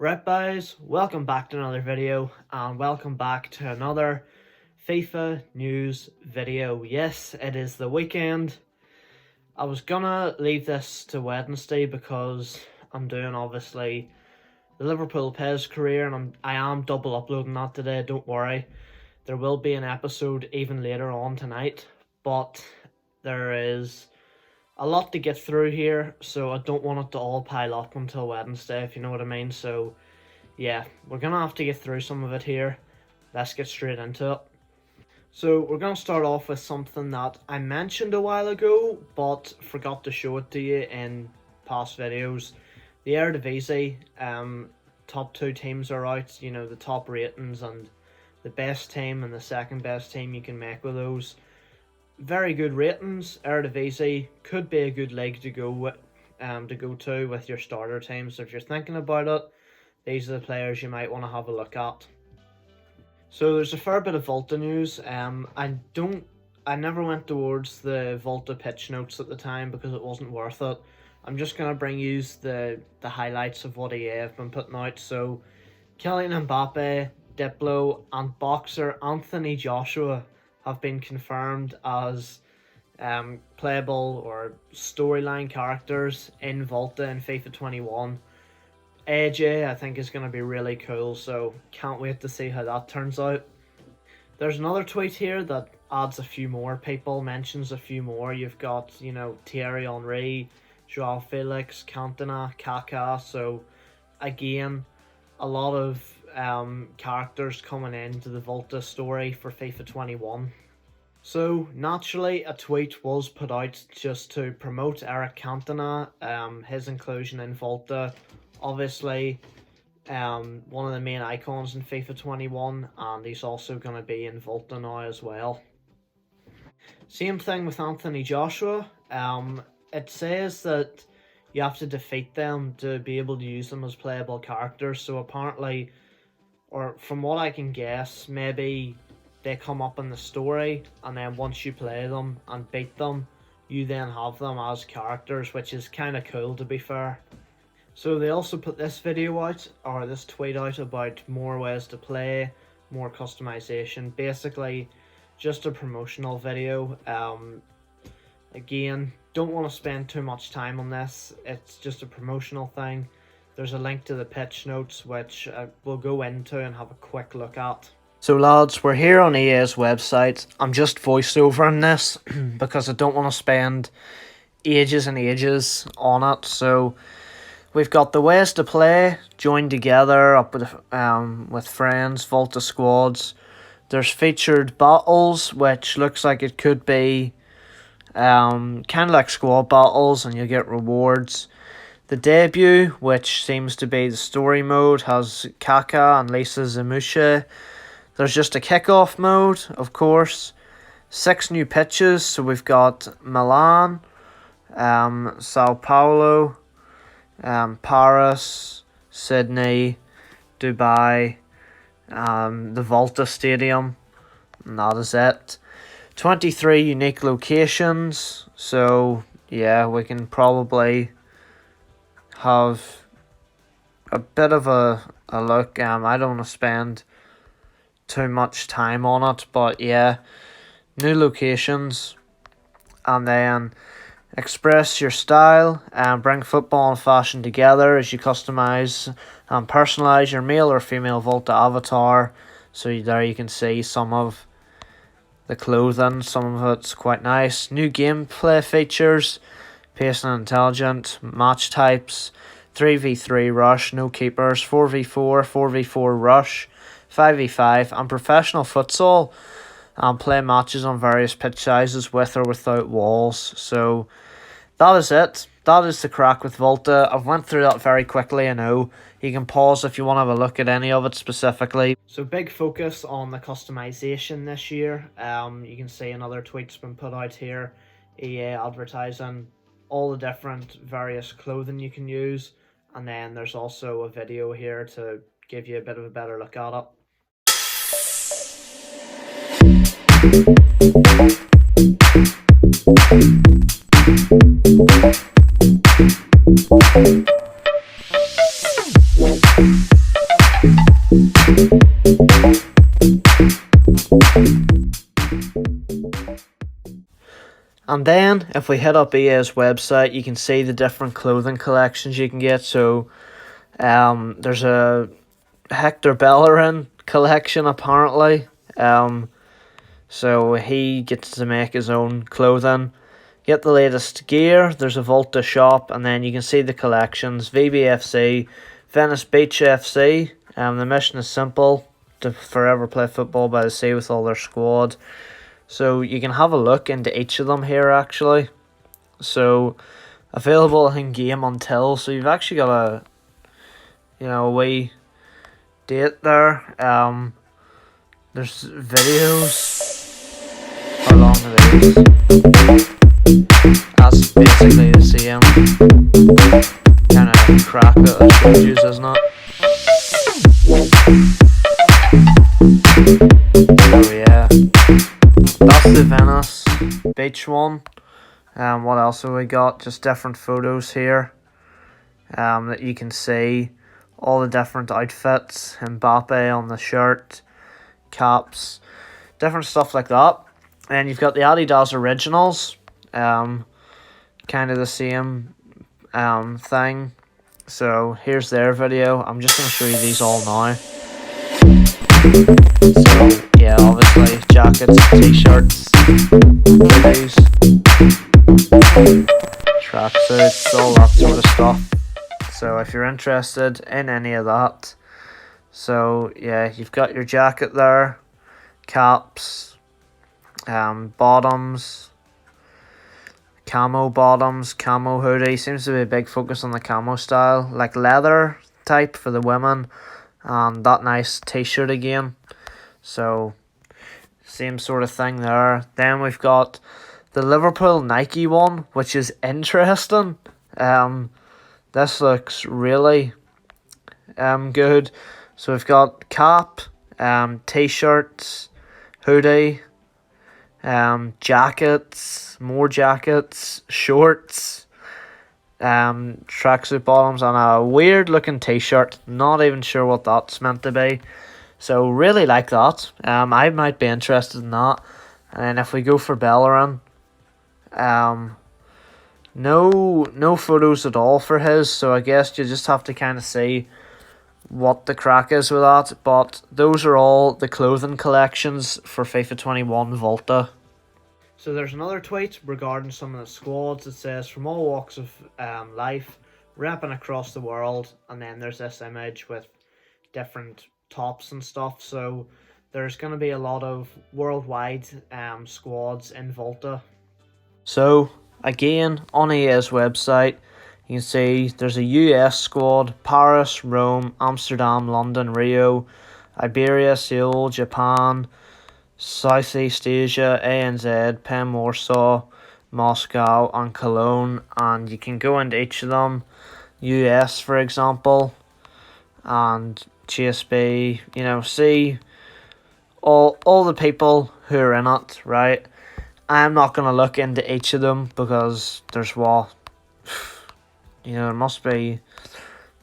Right guys, welcome back to another video and welcome back to another FIFA news video. Yes, it is the weekend. I was gonna leave this to Wednesday because I'm doing obviously the Liverpool PES career and I am double uploading that today, don't worry. There will be an episode even later on tonight, but there is a lot to get through here, so I don't want it to all pile up until Wednesday, if you know what I mean. So yeah, we're gonna have to get through some of it here. Let's get straight into it. So we're gonna start off with something that I mentioned a while ago but forgot to show it to you in past videos. The Eredivisie, top two teams are out, you know, the top ratings and the best team and the second best team you can make with those. Very good ratings. Eredivisie could be a good league to go to with your starter team. So if you're thinking about it, these are the players you might want to have a look at. So there's a fair bit of Volta news. I never went towards the Volta pitch notes at the time because it wasn't worth it. I'm just gonna bring you the highlights of what EA have been putting out. So Kylian Mbappe, Diplo, and boxer Anthony Joshua have been confirmed as playable or storyline characters in Volta in FIFA 21. AJ, I think, is going to be really cool, so can't wait to see how that turns out. There's another tweet here that adds a few more people, mentions a few more. You've got, you know, Thierry Henry, Joao Felix, Cantona, Kaká, so again, a lot of characters coming into the Volta story for FIFA 21. So naturally a tweet was put out just to promote Eric Cantona, his inclusion in Volta. Obviously one of the main icons in FIFA 21, and he's also going to be in Volta now as well. Same thing with Anthony Joshua. It says that you have to defeat them to be able to use them as playable characters, so apparently, or from what I can guess, maybe they come up in the story and then once you play them and beat them, you then have them as characters, which is kind of cool, to be fair. So they also put this video out, or this tweet out, about more ways to play, more customization, basically just a promotional video. Again, don't want to spend too much time on this, it's just a promotional thing. There's a link to the pitch notes which we'll go into and have a quick look at. So lads, we're here on EA's website. I'm just voiceovering this because I don't want to spend ages and ages on it. So we've got the ways to play, join together up with friends, Volta squads. There's featured battles, which looks like it could be kind of like squad battles, and you get rewards. The debut, which seems to be the story mode, has Kaká and Lisa Zamuche. There's just a kickoff mode, of course. 6 new pitches, so we've got Milan, Sao Paulo, Paris, Sydney, Dubai, the Volta Stadium, and that is it. 23 unique locations, so yeah, we can probably have a bit of a look. I don't want to spend too much time on it, but yeah, new locations, and then express your style and bring football and fashion together as you customize and personalize your male or female Volta avatar. So there you can see some of the clothing, some of it's quite nice. New gameplay features, pace and intelligent, match types, 3v3 rush, no keepers, 4v4, 4v4 rush, 5v5, and professional futsal, and play matches on various pitch sizes with or without walls. So that is it. That is the crack with Volta. I've went through that very quickly, I know. You can pause if you want to have a look at any of it specifically. So big focus on the customization this year. You can see another tweet's been put out here. EA advertising all the different various clothing you can use. And then there's also a video here to give you a bit of a better look at it. And then if we hit up EA's website, you can see the different clothing collections you can get. So there's a Hector Bellerin collection apparently. So he gets to make his own clothing. Get the latest gear. There's a Volta shop, and then you can see the collections. VBFC, Venice Beach FC. The mission is simple: to forever play football by the sea with all their squad. So you can have a look into each of them here actually. So available in game until. So you've actually got a wee date there. There's videos. How long are these? That's basically the same kind of crack that I showed you, isn't it? So yeah, that's the Venice Beach one. What else have we got? Just different photos here that you can see. All the different outfits. Mbappe on the shirt, caps, different stuff like that. And you've got the Adidas Originals, kind of the same thing. So here's their video. I'm just going to show you these all now. So yeah, obviously jackets, t-shirts, hoodies, tracksuits, all that sort of stuff. So if you're interested in any of that, so yeah, you've got your jacket there, caps, bottoms, camo bottoms, camo hoodie. Seems to be a big focus on the camo style, like leather type for the women, and that nice t-shirt again. So same sort of thing there. Then we've got the Liverpool Nike one, which is interesting. This looks really good. So we've got cap, t-shirts, hoodie, jackets, more jackets, shorts, tracksuit bottoms, and a weird looking t-shirt. Not even sure what that's meant to be. So really like that. I might be interested in that. And then if we go for Bellerin, no photos at all for his, so I guess you just have to kind of see what the crack is with that. But those are all the clothing collections for FIFA 21 Volta. So there's another tweet regarding some of the squads. It says, from all walks of life, repping across the world. And then there's this image with different tops and stuff. So there's going to be a lot of worldwide squads in Volta. So again, on EA's website, you can see there's a US squad: Paris, Rome, Amsterdam, London, Rio, Iberia, Seoul, Japan, Southeast Asia, ANZ, Penn, Warsaw, Moscow, and Cologne. And you can go into each of them. US, for example, and GSB, see all the people who are in it, right? I'm not going to look into each of them because there's there must be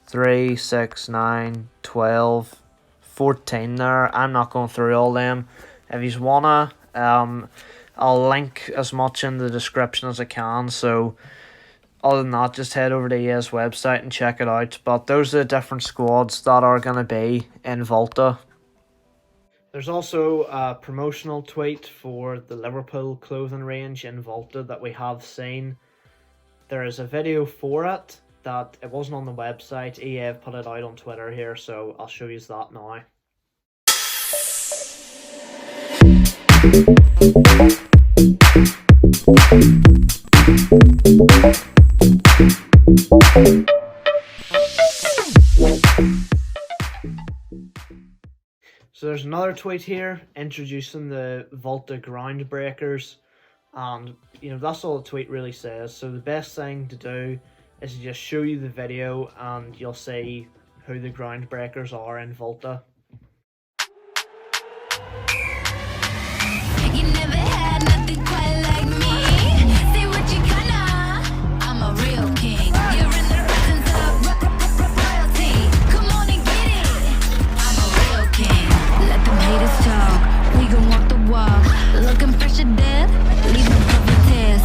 3, 6, 9, 12, 14 there. I'm not going through all them. If you wanna, I'll link as much in the description as I can. So other than that, just head over to EA's website and check it out. But those are the different squads that are going to be in Volta. There's also a promotional tweet for the Liverpool clothing range in Volta that we have seen. There is a video for it that it wasn't on the website. EA have put it out on Twitter here, so I'll show you that now. So there's another tweet here introducing the Volta Groundbreakers, and that's all the tweet really says. So the best thing to do is to just show you the video and you'll see who the Groundbreakers are in Volta. You never had nothing quite like me. Say what you kinda. I'm a real king. You're in the presence of royalty. Come on and get it. I'm a real king. Let them haters talk. We gon' walk the walk. Looking fresh to death. Leave no cover tears.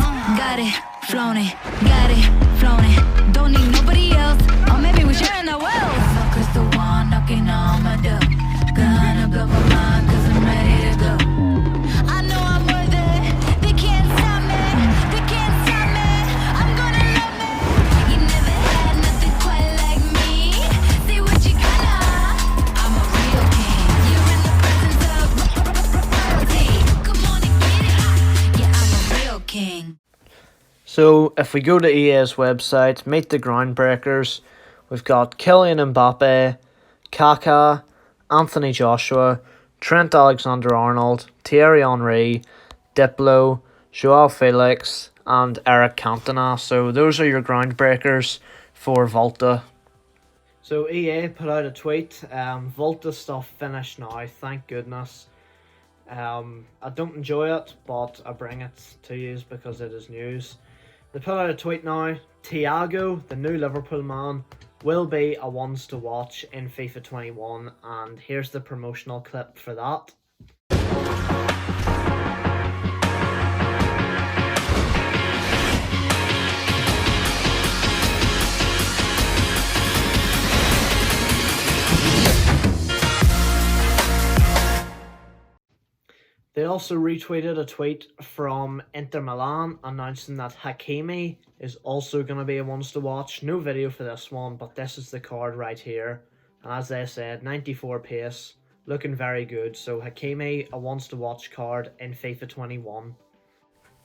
if we go to EA's website, meet the groundbreakers, we've got Kylian Mbappe, Kaká, Anthony Joshua, Trent Alexander-Arnold, Thierry Henry, Diplo, Joao Felix, and Eric Cantona. So those are your groundbreakers for Volta. So EA put out a tweet, Volta stuff finished now, thank goodness. I don't enjoy it, but I bring it to you because it is news. They put out a tweet now, Thiago, the new Liverpool man, will be a ones to watch in FIFA 21, and here's the promotional clip for that. They also retweeted a tweet from Inter Milan announcing that Hakimi is also going to be a ones to watch. No video for this one, but this is the card right here. And as they said, 94 pace, looking very good. So Hakimi, a ones to watch card in FIFA 21.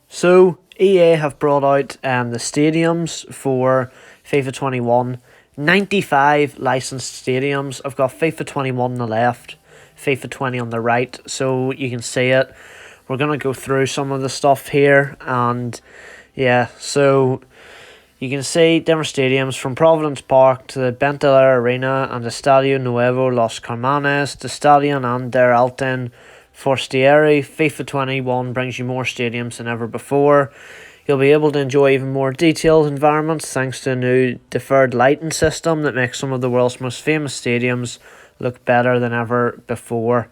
So EA have brought out the stadiums for FIFA 21. 95 licensed stadiums. I've got FIFA 21 on the left, FIFA 20 on the right, so you can see it. We're going to go through some of the stuff here, and yeah, so you can see different stadiums from Providence Park to the Benteler Arena and the Estadio Nuevo Los Carmanes, the Stadion Ander Alten Forestieri. FIFA 21 brings you more stadiums than ever before. You'll be able to enjoy even more detailed environments thanks to a new deferred lighting system that makes some of the world's most famous stadiums look better than ever before.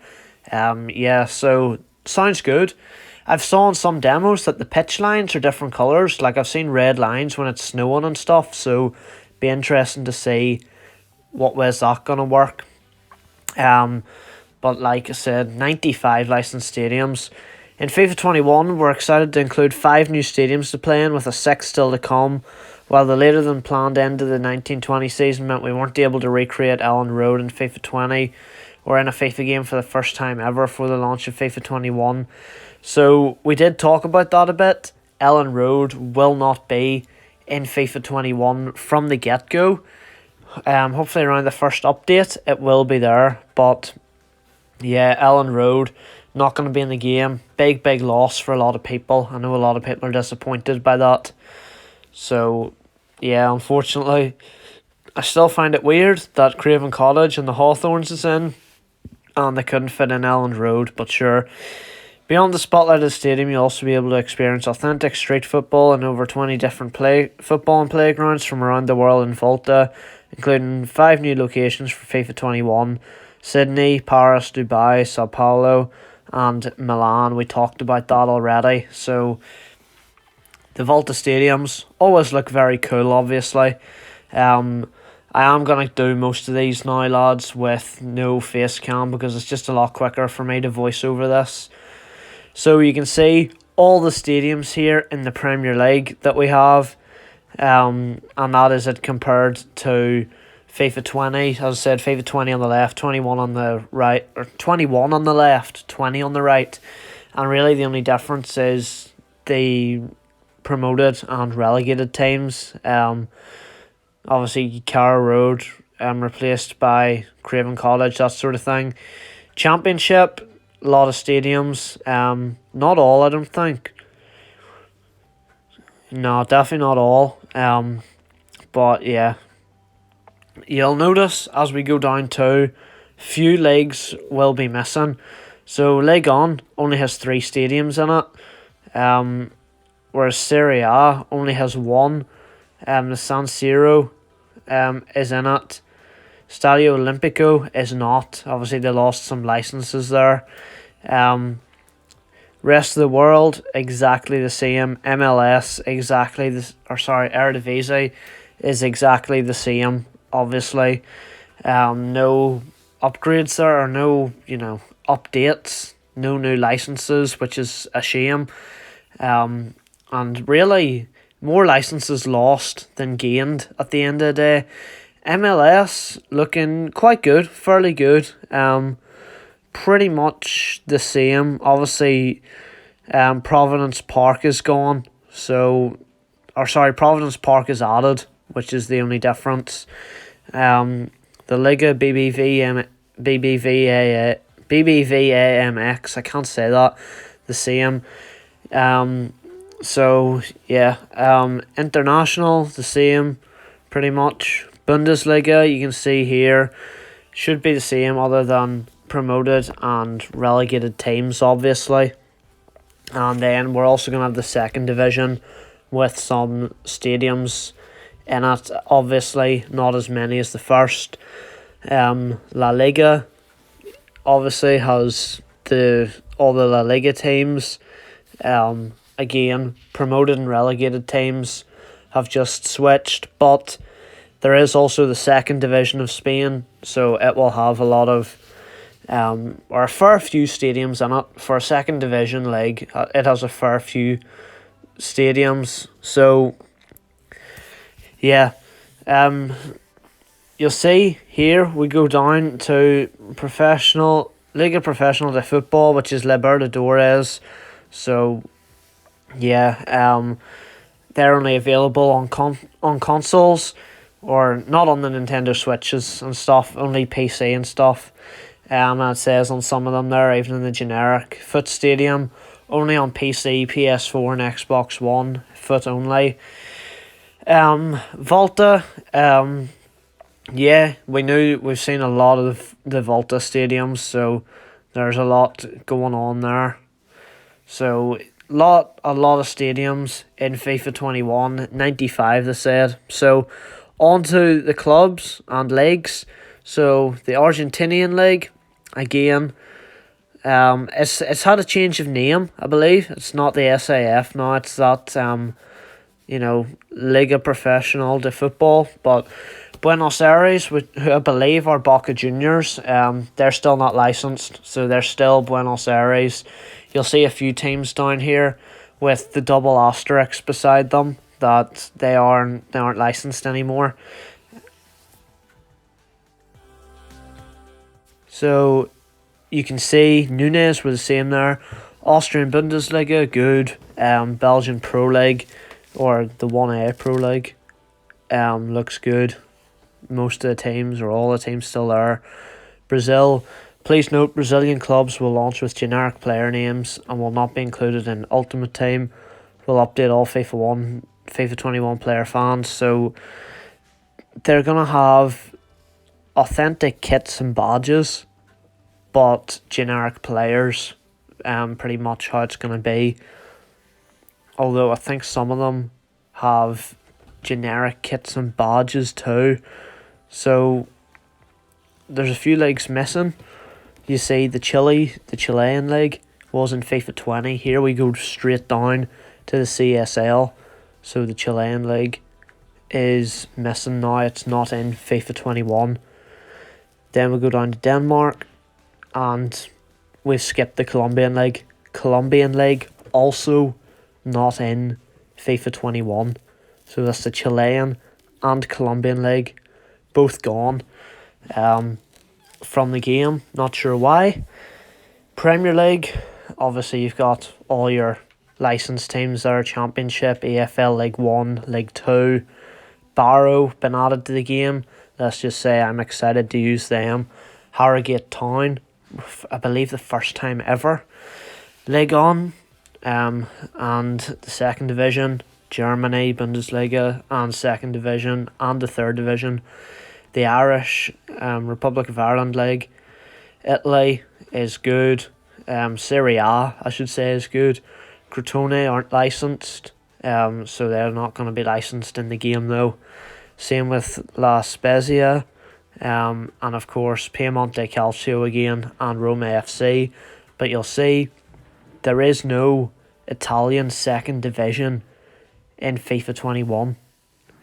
Yeah, so sounds good. I've saw in some demos that the pitch lines are different colours. Like I've seen red lines when it's snowing and stuff, so be interesting to see what way is that gonna work. But like I said, 95 licensed stadiums. In FIFA 21, we're excited to include 5 new stadiums to play in, with a 6th still to come. While the later than planned end of the 1920 season meant we weren't able to recreate Ellen Road in FIFA 20, or in a FIFA game for the first time ever for the launch of FIFA 21. So we did talk about that a bit. Ellen Road will not be in FIFA 21 from the get-go. Hopefully around the first update it will be there, but yeah, Ellen Road not going to be in the game. Big loss for a lot of people. I know a lot of people are disappointed by that. So yeah, unfortunately, I still find it weird that Craven Cottage and the Hawthorns is in, and they couldn't fit in Elland Road, but sure. Beyond the spotlight of the stadium, you'll also be able to experience authentic street football in over 20 different football and playgrounds from around the world in Volta, including 5 new locations for FIFA 21, Sydney, Paris, Dubai, Sao Paulo, and Milan. We talked about that already, so the Volta stadiums always look very cool, obviously. I am going to do most of these now, lads, with no face cam because it's just a lot quicker for me to voice over this. So you can see all the stadiums here in the Premier League that we have, and that is it compared to FIFA 20. As I said, FIFA 20 on the left, 21 on the right, or 21 on the left, 20 on the right. And really the only difference is the promoted and relegated teams. Obviously Carrow Road replaced by Craven Cottage, that sort of thing. Championship, a lot of stadiums. Not all, I don't think. No, definitely not all. But yeah, you'll notice as we go down to, few leagues will be missing. So Ligue 1 only has 3 stadiums in it. Whereas Serie A only has 1. The San Siro is in it. Stadio Olimpico is not. Obviously they lost some licenses there. Rest of the world exactly the same. MLS exactly Eredivisie is exactly the same. Obviously, no upgrades there, or no updates, no new licenses, which is a shame. And really, more licenses lost than gained at the end of the day. MLS looking quite good, fairly good. Pretty much the same. Obviously, Providence Park is gone, so Providence Park is added, which is the only difference. The Liga BBVAMX, I can't say that, the same. So yeah, international, the same, pretty much. Bundesliga, you can see here, should be the same other than promoted and relegated teams, obviously. And then we're also going to have the second division with some stadiums in it. Obviously, not as many as the first. La Liga obviously has all the La Liga teams. Again, promoted and relegated teams have just switched, but there is also the second division of Spain, so it will have a lot of or a fair few stadiums in it. For a second division league, it has a fair few stadiums. So yeah, you'll see here we go down to Liga Professional de Football, which is Libertadores. So yeah, they're only available on consoles, or not on the Nintendo Switches and stuff, only PC and stuff. And it says on some of them there, even in the generic Foot Stadium, only on PC, PS4 and Xbox One, Foot only. Volta, yeah, we've seen a lot of the Volta stadiums, so there's a lot going on there. So a lot of stadiums in FIFA 21, 95 they said. So on to the clubs and leagues. So the Argentinian league, again, it's had a change of name, I believe. It's not the SAF now, it's that Liga Professional de Football. But Buenos Aires, who I believe are Boca Juniors, they're still not licensed, so they're still Buenos Aires. You'll see a few teams down here with the double asterisk beside them that they aren't licensed anymore. So you can see Nunes were the same there. Austrian Bundesliga, good. Belgian Pro League, or the 1A Pro League, looks good. Most of the teams, or all the teams, still there. Brazil, please note Brazilian clubs will launch with generic player names and will not be included in Ultimate Team. Will update all FIFA 21 player fans. So they're gonna have authentic kits and badges, but generic players. Pretty much how it's gonna be. Although I think some of them have generic kits and badges too. So there's a few leagues missing. You see the Chilean league was in FIFA 20. Here we go straight down to the CSL. So the Chilean league is missing now. It's not in FIFA 21. Then we go down to Denmark, and we've skipped the Colombian league. Colombian league also not in FIFA 21. So that's the Chilean and Colombian league, both gone from the game. Not sure why. Premier League, obviously you've got all your licensed teams there. Championship, EFL League 1, League 2. Barrow been added to the game. Let's just say I'm excited to use them. Harrogate Town, I believe the first time ever. Ligue 1, and the second division. Germany, Bundesliga, and second division, and the third division. The Irish, Republic of Ireland League. Italy is good. Serie A, I should say, is good. Crotone aren't licensed, so they're not going to be licensed in the game though. Same with La Spezia, and of course Piemonte Calcio again, and Roma FC. But you'll see there is no Italian second division in FIFA 21.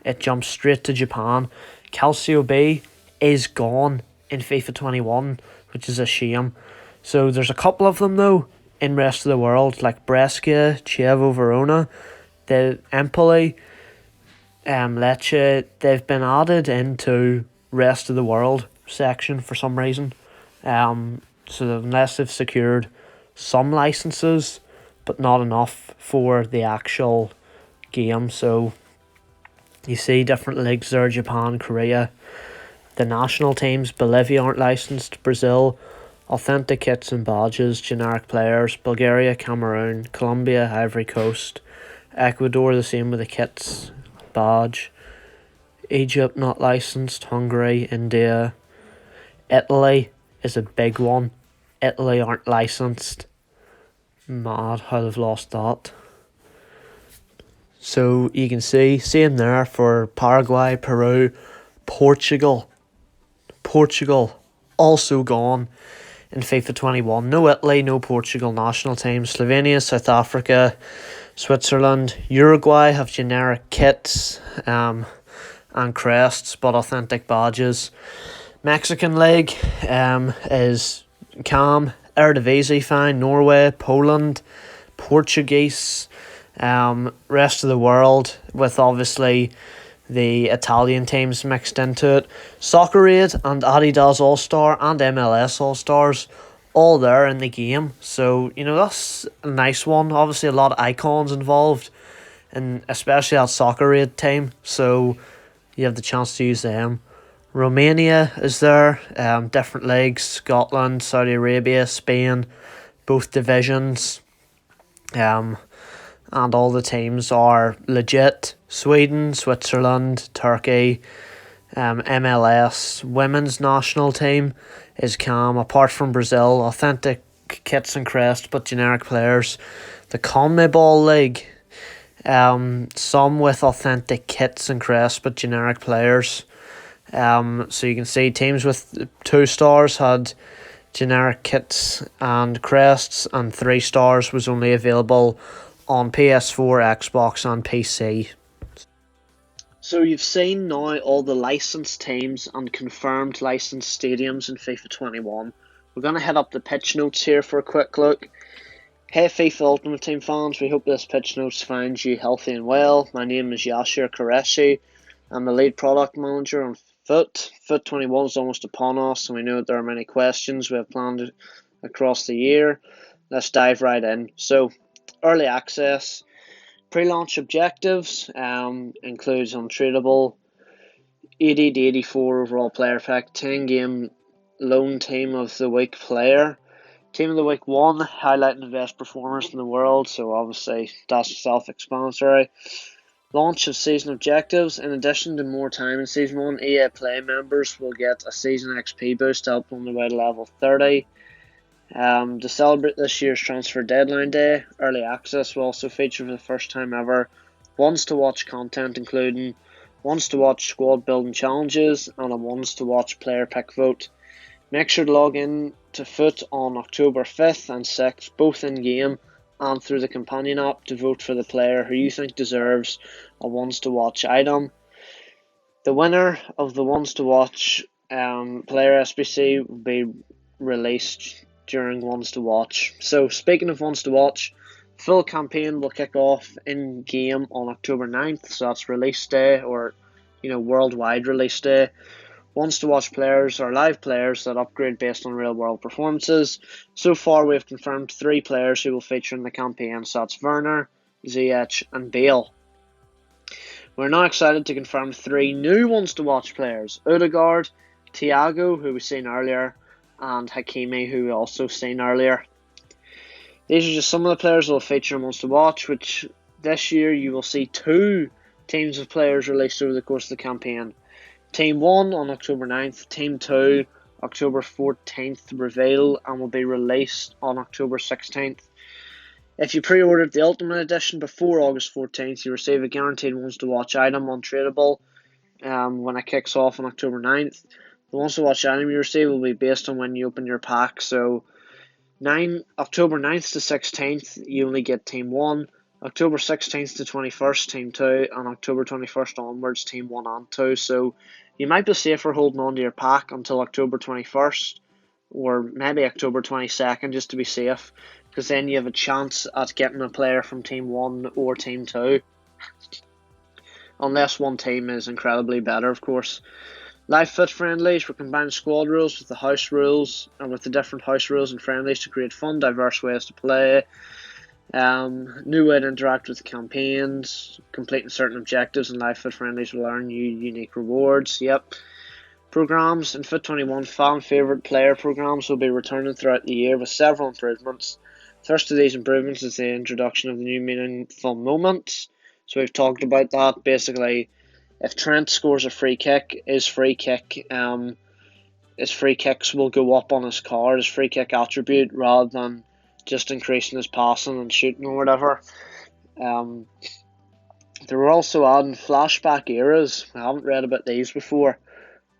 It jumps straight to Japan. Calcio B is gone in FIFA 21, which is a shame. So there's a couple of them though in rest of the world, like Brescia, Chievo Verona, the Empoli, Lecce. They've been added into rest of the world section for some reason. So unless they've secured some licenses, but not enough for the actual game. So you see different leagues there: Japan, Korea. The national teams: Bolivia aren't licensed, Brazil, authentic kits and badges, generic players, Bulgaria, Cameroon, Colombia, Ivory Coast, Ecuador the same with the kits, badge, Egypt not licensed, Hungary, India, Italy is a big one. Italy aren't licensed. Mad how they've lost that. So you can see, same there for Paraguay, Peru, Portugal. Portugal also gone in FIFA 21. No Italy, no Portugal national teams. Slovenia, South Africa, Switzerland, Uruguay have generic kits and crests but authentic badges. Mexican League is calm. Eredivisie fine. Norway, Poland, Portuguese, rest of the world with obviously the Italian teams mixed into it. Soccer Aid and Adidas All-Star and MLS All-Stars all there in the game. So, that's a nice one. Obviously a lot of icons involved, and especially that Soccer Aid team. So you have the chance to use them. Romania is there, different leagues, Scotland, Saudi Arabia, Spain, both divisions, and all the teams are legit. Sweden, Switzerland, Turkey, MLS, women's national team is calm, apart from Brazil, authentic kits and crests but generic players. The CONMEBOL League, some with authentic kits and crests but generic players. So you can see teams with 2 stars had generic kits and crests, and 3 stars was only available on PS4, Xbox and PC. So you've seen now all the licensed teams and confirmed licensed stadiums in FIFA 21. We're going to head up the pitch notes here for a quick look. Hey FIFA Ultimate Team fans, we hope this pitch notes finds you healthy and well. My name is Yashir Qureshi. I'm the lead product manager on FUT. FUT 21 is almost upon us, and we know that there are many questions we have planned across the year. Let's dive right in. So, early access, pre-launch objectives includes untradeable, 80 to 84 overall player pack, 10 game loan team of the week player. Team of the week 1, highlighting the best performers in the world, so obviously that's self-explanatory. Launch of season objectives. In addition to more time in season 1, EA Play members will get a season XP boost to help on their way to level 30. To celebrate this year's transfer deadline day, early access will also feature for the first time ever ones to watch content, including ones to watch squad building challenges and a ones to watch player pick vote. Make sure to log in to FUT on October 5th and 6th, both in game and through the companion app, to vote for the player who you think deserves a ones to watch item. The winner of the ones to watch player SBC will be released during ones to watch. So speaking of ones to watch, full campaign will kick off in game on October 9th, so that's release day, or worldwide release day. Ones to watch players are live players that upgrade based on real world performances. So far we have confirmed 3 players who will feature in the campaign, so that's Werner, Ziyech and Bale. We're now excited to confirm 3 new ones to watch players: Odegaard, Thiago, who we've seen earlier, and Hakimi, who we also seen earlier. These are just some of the players that will feature in ones to watch, which this year you will see 2 teams of players released over the course of the campaign. Team 1 on October 9th, Team 2 October 14th reveal and will be released on October 16th. If you pre-ordered the Ultimate Edition before August 14th, you receive a guaranteed ones to watch item untradeable when it kicks off on October 9th. The ones to watch item you receive will be based on when you open your pack. So October 9th to 16th you only get Team 1, October 16th to 21st Team 2, and October 21st onwards Team 1 and 2. So you might be safer holding on to your pack until October 21st or maybe October 22nd just to be safe, because then you have a chance at getting a player from Team 1 or Team 2. Unless one team is incredibly better, of course. Live FUT friendlies will combine squad rules with the house rules and with the different house rules and friendlies to create fun, diverse ways to play. New way to interact with campaigns, completing certain objectives and live fit friendlies will earn you unique rewards. Yep. Programs in Fit 21, fan favourite player programs will be returning throughout the year with several improvements. First of these improvements is the introduction of the new meaningful moments. So we've talked about that. Basically, if Trent scores a free kick, his free kicks will go up on his card, his free kick attribute, rather than just increasing his passing and shooting or whatever. They were also adding flashback eras. I haven't read about these before.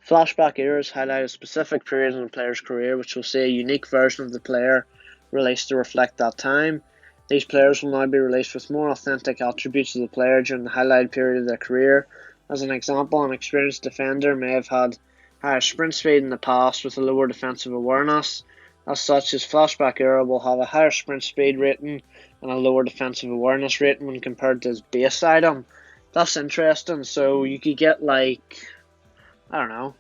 Flashback eras highlight a specific period in a player's career which will see a unique version of the player released to reflect that time. These players will now be released with more authentic attributes of the player during the highlighted period of their career. As an example, an experienced defender may have had higher sprint speed in the past with a lower defensive awareness. As such, his flashback era will have a higher sprint speed rating and a lower defensive awareness rating when compared to his base item. That's interesting. So you could get like, I don't know,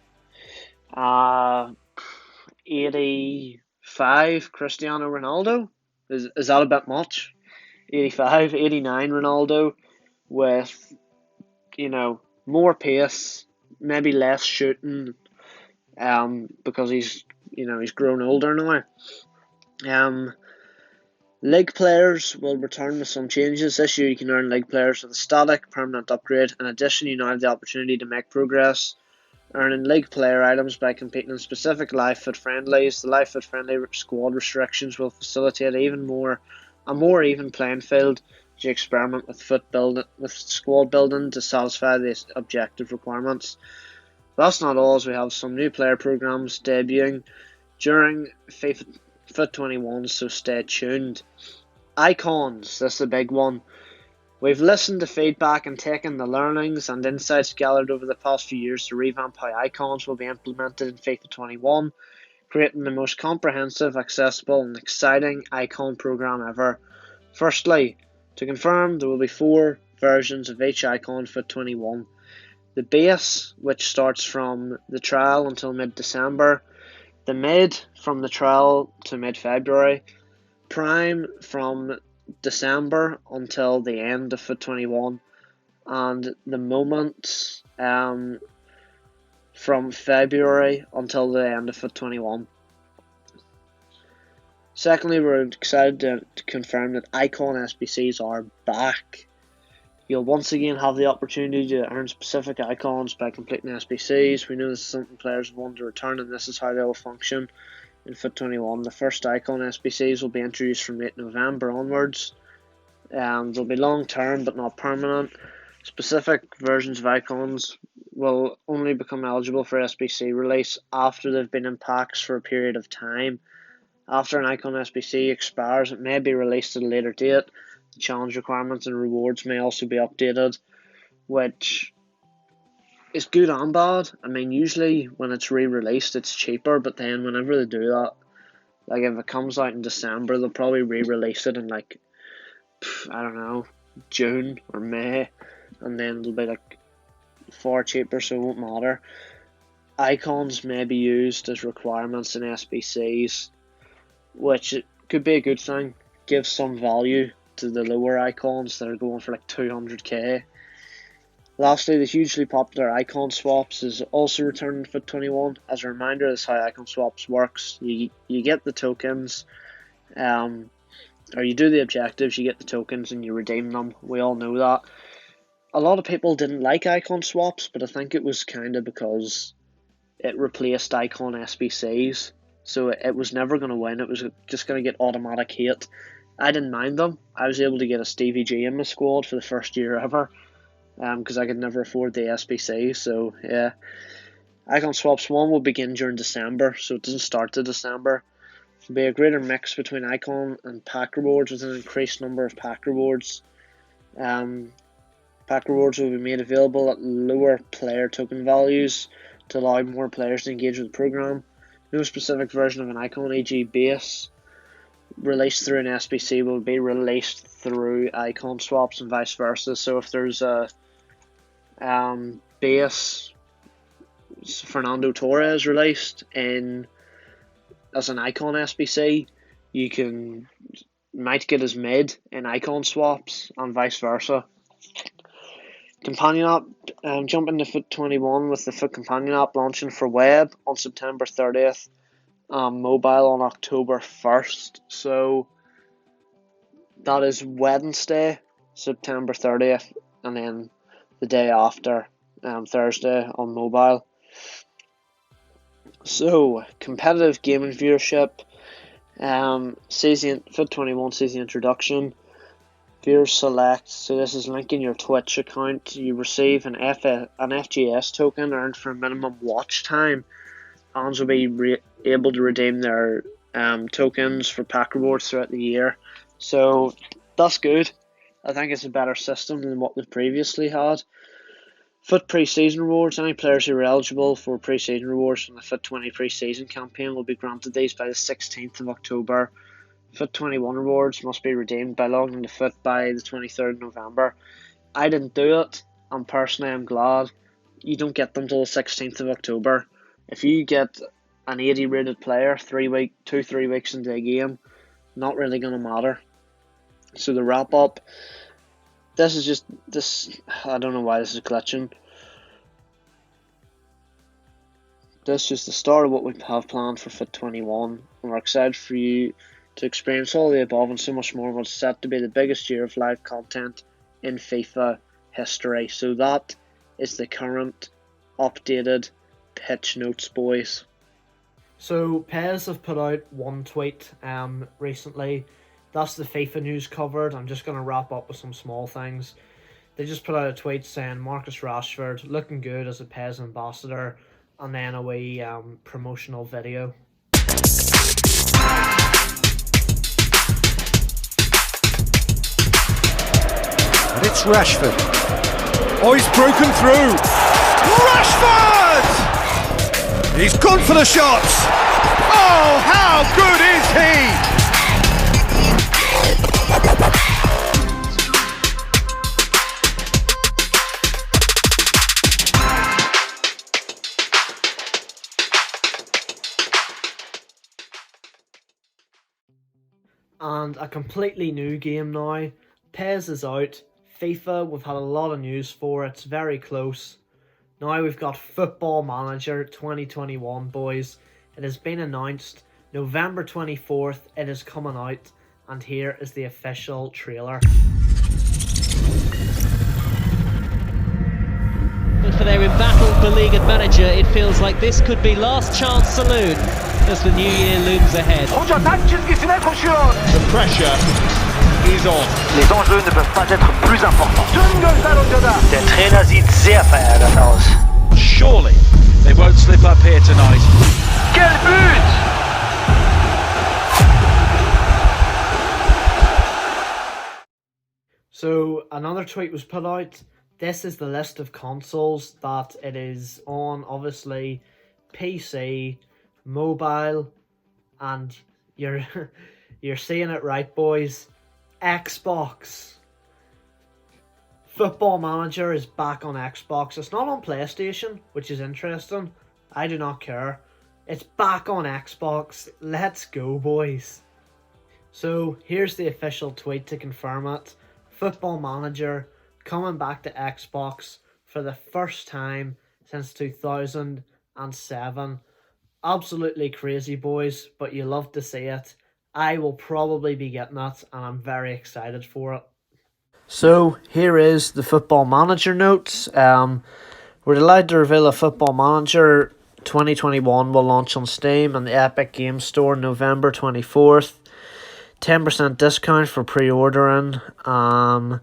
85 Cristiano Ronaldo. Is that a bit much? 85, 89 Ronaldo with, more pace, maybe less shooting, because he's grown older now. League players will return with some changes. This year you can earn league players with a static permanent upgrade. In addition, you now have the opportunity to make progress earning league player items by competing in specific live fit friendlies. The live fit friendly squad restrictions will facilitate a more even playing field as you experiment with squad building to satisfy the objective requirements. That's not all, as we have some new player programs debuting during FIFA Fit 21, so stay tuned. Icons, this is a big one. We've listened to feedback and taken the learnings and insights gathered over the past few years to revamp how icons will be implemented in FIFA 21, creating the most comprehensive, accessible and exciting icon program ever. Firstly, to confirm, there will be 4 versions of each icon for 21. The base, which starts from the trial until mid-December. The mid, from the trial to mid-February. Prime, from December until the end of Fit 21. And the moments, from February until the end of Fit 21. Secondly, we're excited to confirm that Icon Sbc'S are back. You'll once again have the opportunity to earn specific icons by completing Sbc'S. We know this is something players want to return, and this is how they will function in Fit 21. The first Icon Sbc'S will be introduced from late November onwards. They'll be long term but not permanent. Specific versions of icons will only become eligible for Sbc release after they've been in packs for a period of time. After an Icon Sbc expires, it may be released at a later date. The challenge requirements and rewards may also be updated, which is good and bad. I mean, usually when it's re-released, it's cheaper, but then whenever they do that, like if it comes out in December, they'll probably re-release it in like, I don't know, June or May, and then it'll be like far cheaper, so it won't matter. Icons may be used as requirements in Sbc's, which could be a good thing. Give some value to the lower icons that are going for like 200k. Lastly, the hugely popular icon swaps is also returning to Fit 21. As a reminder, this is how icon swaps works. You get the tokens, or you do the objectives, you get the tokens and you redeem them. We all know that. A lot of people didn't like icon swaps, but I think it was kind of because it replaced Icon Sbc's. So it was never going to win. It was just going to get automatic hate. I didn't mind them. I was able to get a Stevie G in my squad for the first year ever, because I could never afford the SBC. So yeah, Icon Swaps 1 will begin during December, so it doesn't start to December. There'll be a greater mix between Icon and pack rewards with an increased number of pack rewards. Pack rewards will be made available at lower player token values to allow more players to engage with the program. No specific version of an Icon, e.g. base, released through an SBC will be released through Icon Swaps and vice versa. So if there's a base Fernando Torres released as an Icon SBC, you can might get his mid in icon swaps and vice versa. Companion app, jump into Foot 21 with the Foot Companion app launching for web on September 30th and mobile on October 1st. So that is Wednesday, September 30th, and then the day after, Thursday on mobile. So, competitive gaming viewership, Foot 21 sees the introduction. Viewers select, so this is linking your Twitch account. You receive an FGS token earned for minimum watch time. Fans will be able to redeem their tokens for pack rewards throughout the year. So that's good. I think it's a better system than what they've previously had. Foot pre-season rewards. Any players who are eligible for pre-season rewards from the Foot 20 pre-season campaign will be granted these by the 16th of October. Foot 21 rewards must be redeemed by logging into Foot by the 23rd of November. I didn't do it, and personally I'm glad. You don't get them till the 16th of October. If you get an 80 rated player 3 weeks into a game, not really going to matter. So the wrap up, I don't know why this is glitching. This is just the start of what we have planned for Foot 21, and we're excited for you to experience all the above and so much more. What's set to be the biggest year of live content in FIFA history. So that is the current updated pitch notes, boys. So PES have put out one tweet recently. That's the FIFA news covered. I'm just going to wrap up with some small things. They just put out a tweet saying Marcus Rashford looking good as a PES ambassador, and then a wee promotional video. And it's Rashford. Oh, he's broken through. Rashford! He's gone for the shots. Oh, how good is he? And a completely new game now. PES is out. FIFA, we've had a lot of news for. It's very close. Now we've got Football Manager 2021, boys. It has been announced November 24th. It is coming out, and here is the official trailer. For their embattled beleaguered manager, it feels like this could be last chance saloon as the new year looms ahead. The pressure is on. Les enjeux ne peuvent pas être plus importants. Der Trainer sieht sehr verärgert aus. Surely they won't slip up here tonight. Quel but! So another tweet was put out. This is the list of consoles that it is on. Obviously, PC, mobile, and you're seeing it right, boys. Xbox. Football Manager is back on Xbox. It's not on PlayStation, which is interesting. I do not care. It's back on Xbox. Let's go, boys. So here's the official tweet to confirm it. Football Manager coming back to Xbox for the first time since 2007. Absolutely crazy, boys, but you love to see it. I will probably be getting it, and I'm very excited for it. So here is the Football Manager notes. We're delighted to reveal a Football Manager 2021 will launch on Steam and the Epic Games Store November 24th. 10% discount for pre-ordering. And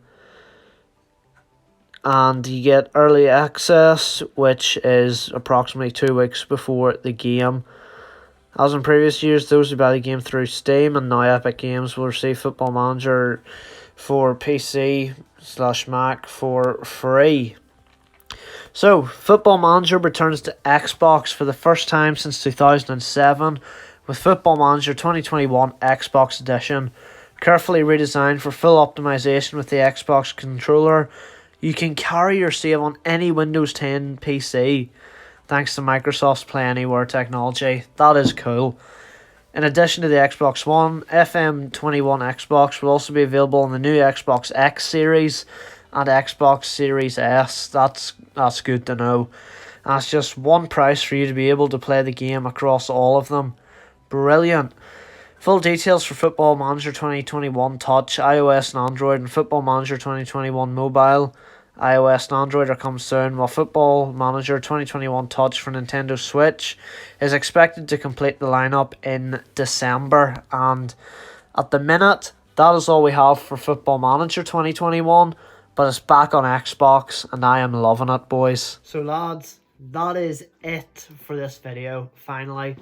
you get early access, which is approximately 2 weeks before the game. As in previous years, those who buy the game through Steam and now Epic Games will receive Football Manager for PC/Mac for free. So, Football Manager returns to Xbox for the first time since 2007 with Football Manager 2021 Xbox Edition. Carefully redesigned for full optimization with the Xbox controller. You can carry your save on any Windows 10 PC thanks to Microsoft's Play Anywhere technology. That is cool. In addition to the Xbox One, FM21 Xbox will also be available on the new Xbox X series and Xbox Series S. That's good to know. And it's just one price for you to be able to play the game across all of them. Brilliant. Full details for Football Manager 2021 Touch, iOS and Android, and Football Manager 2021 Mobile, iOS and Android are coming soon, while Football Manager 2021 Touch for Nintendo Switch is expected to complete the lineup in December. And at the minute, that is all we have for Football Manager 2021, but it's back on Xbox, and I am loving it, boys. So lads, that is it for this video, finally.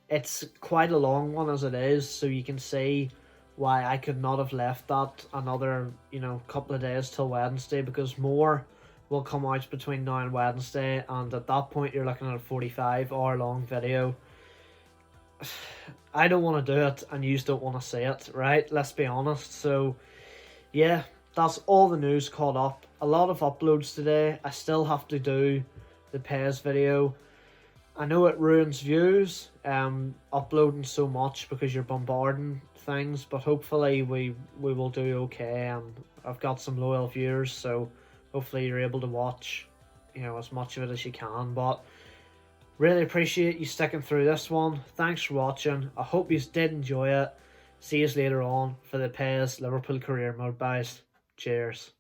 It's quite a long one as it is, so you can see why I could not have left that another, couple of days till Wednesday, because more will come out between now and Wednesday, and at that point you're looking at a 45-hour long video. I don't want to do it, and you don't want to see it, right? Let's be honest. So, yeah, that's all the news caught up. A lot of uploads today. I still have to do the PES video. I know it ruins views, uploading so much because you're bombarding things, but hopefully we will do okay, and I've got some loyal viewers, so hopefully you're able to watch, as much of it as you can. But really appreciate you sticking through this one. Thanks for watching. I hope you did enjoy it. See you later on for the PES Liverpool career mode, guys. Cheers.